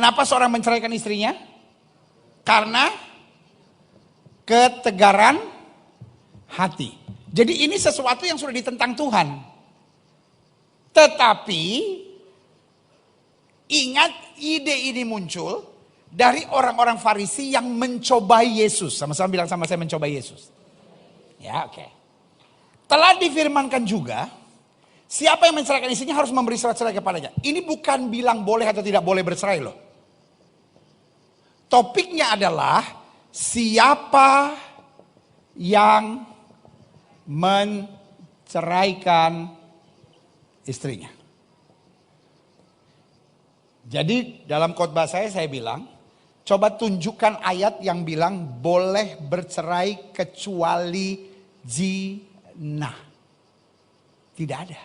Kenapa seorang menceraikan istrinya? Karena ketegaran hati. Jadi ini sesuatu yang sudah ditentang Tuhan. Tetapi ingat, ide ini muncul dari orang-orang Farisi yang mencobai Yesus. Sama-sama bilang sama saya, mencobai Yesus. Ya, oke. Telah difirmankan juga, siapa yang menceraikan istrinya harus memberi surat cerai kepadanya. Ini bukan bilang boleh atau tidak boleh bercerai loh. Topiknya adalah siapa yang menceraikan istrinya. Jadi dalam khotbah saya bilang, coba tunjukkan ayat yang bilang boleh bercerai kecuali zina. Tidak ada.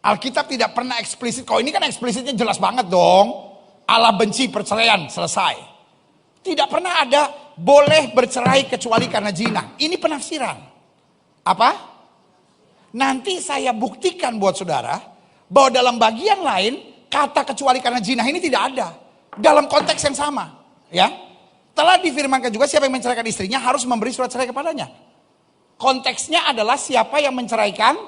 Alkitab tidak pernah eksplisit. Kalau ini kan eksplisitnya jelas banget dong. Allah benci perceraian, selesai. Tidak pernah ada boleh bercerai kecuali karena zina. Ini penafsiran. Apa? Nanti saya buktikan buat saudara bahwa dalam bagian lain kata kecuali karena zina ini tidak ada. Dalam konteks yang sama. Ya. Telah difirmankan juga siapa yang menceraikan istrinya harus memberi surat cerai kepadanya. Konteksnya adalah siapa yang menceraikan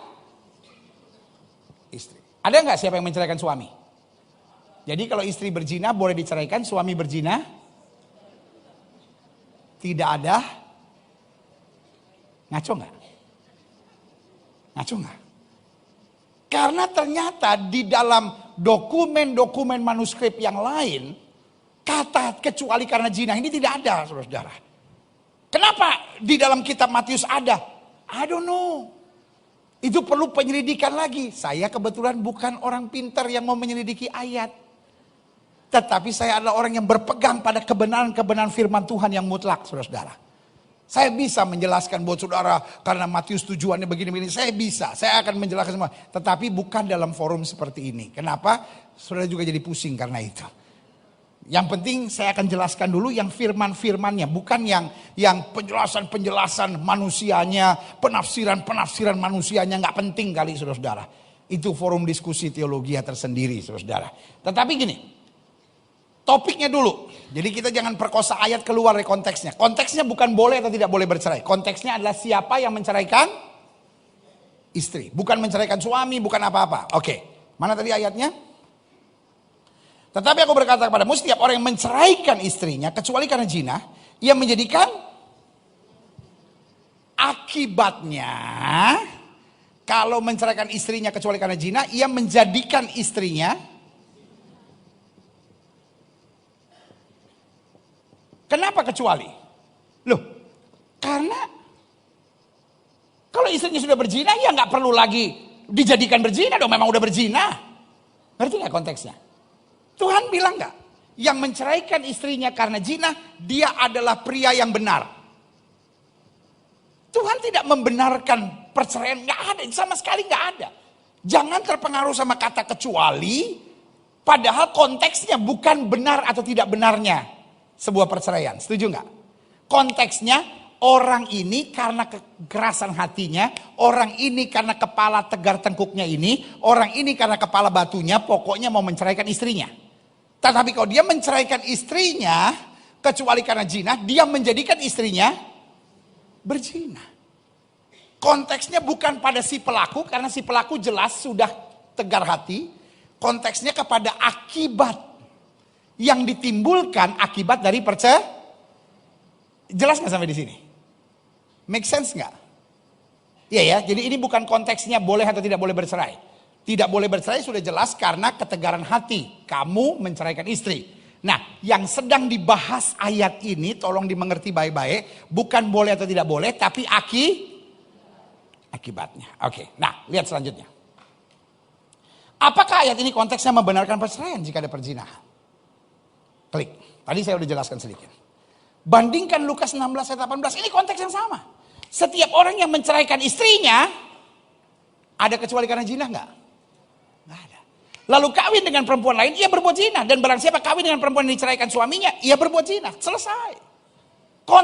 istri. Ada nggak siapa yang menceraikan suami? Jadi kalau istri berzina boleh diceraikan, suami berzina tidak ada. Ngaco nggak? Ngaco nggak? Karena ternyata di dalam dokumen-dokumen manuskrip yang lain, kata kecuali karena zina ini tidak ada, saudara-saudara. Kenapa di dalam kitab Matius ada? I don't know. Itu perlu penyelidikan lagi. Saya kebetulan bukan orang pintar yang mau menyelidiki ayat. Tetapi saya adalah orang yang berpegang pada kebenaran-kebenaran firman Tuhan yang mutlak, saudara-saudara. Saya bisa menjelaskan buat saudara karena Matius tujuannya begini-begini. Saya bisa, saya akan menjelaskan semua. Tetapi bukan dalam forum seperti ini. Kenapa? Saudara juga jadi pusing karena itu. Yang penting saya akan jelaskan dulu yang firman-firmannya. Bukan yang penjelasan-penjelasan manusianya, penafsiran-penafsiran manusianya. Nggak penting kali, saudara-saudara. Itu forum diskusi teologi tersendiri, saudara-saudara. Tetapi gini. Topiknya dulu. Jadi kita jangan perkosa ayat keluar dari konteksnya. Konteksnya bukan boleh atau tidak boleh bercerai. Konteksnya adalah siapa yang menceraikan istri. Bukan menceraikan suami, bukan apa-apa. Oke. Mana tadi ayatnya? Tetapi aku berkata kepadamu, setiap orang yang menceraikan istrinya, kecuali karena zina, ia menjadikan akibatnya. Kalau menceraikan istrinya kecuali karena zina, ia menjadikan istrinya. Kenapa kecuali? Loh, karena kalau istrinya sudah berzina, ya nggak perlu lagi dijadikan berzina dong. Memang udah berzina. Ngerti nggak konteksnya? Tuhan bilang nggak? Yang menceraikan istrinya karena zina, dia adalah pria yang benar. Tuhan tidak membenarkan perceraian, nggak ada, sama sekali nggak ada. Jangan terpengaruh sama kata kecuali, padahal konteksnya bukan benar atau tidak benarnya sebuah perceraian. Setuju nggak? Konteksnya orang ini karena kekerasan hatinya, orang ini karena kepala tegar tengkuknya ini, orang ini karena kepala batunya, pokoknya mau menceraikan istrinya. Tetapi kalau dia menceraikan istrinya kecuali karena zina, dia menjadikan istrinya berzina. Konteksnya bukan pada si pelaku, karena si pelaku jelas sudah tegar hati. Konteksnya kepada akibat yang ditimbulkan akibat dari perceraian. Jelas nggak sampai di sini? Make sense nggak? Iya ya, jadi ini bukan konteksnya boleh atau tidak boleh bercerai. Tidak boleh bercerai sudah jelas karena ketegaran hati. Kamu menceraikan istri. Nah, yang sedang dibahas ayat ini, tolong dimengerti baik-baik. Bukan boleh atau tidak boleh, tapi akibatnya. Oke, nah lihat selanjutnya. Apakah ayat ini konteksnya membenarkan perceraian jika ada perzinahan? Klik. Tadi saya udah jelaskan sedikit. Bandingkan Lukas 16 ayat 18. Ini konteks yang sama. Setiap orang yang menceraikan istrinya, ada kecuali karena zina nggak? Nggak ada. Lalu kawin dengan perempuan lain, ia berbuat zina. Dan barang siapa kawin dengan perempuan yang diceraikan suaminya, ia berbuat zina. Selesai.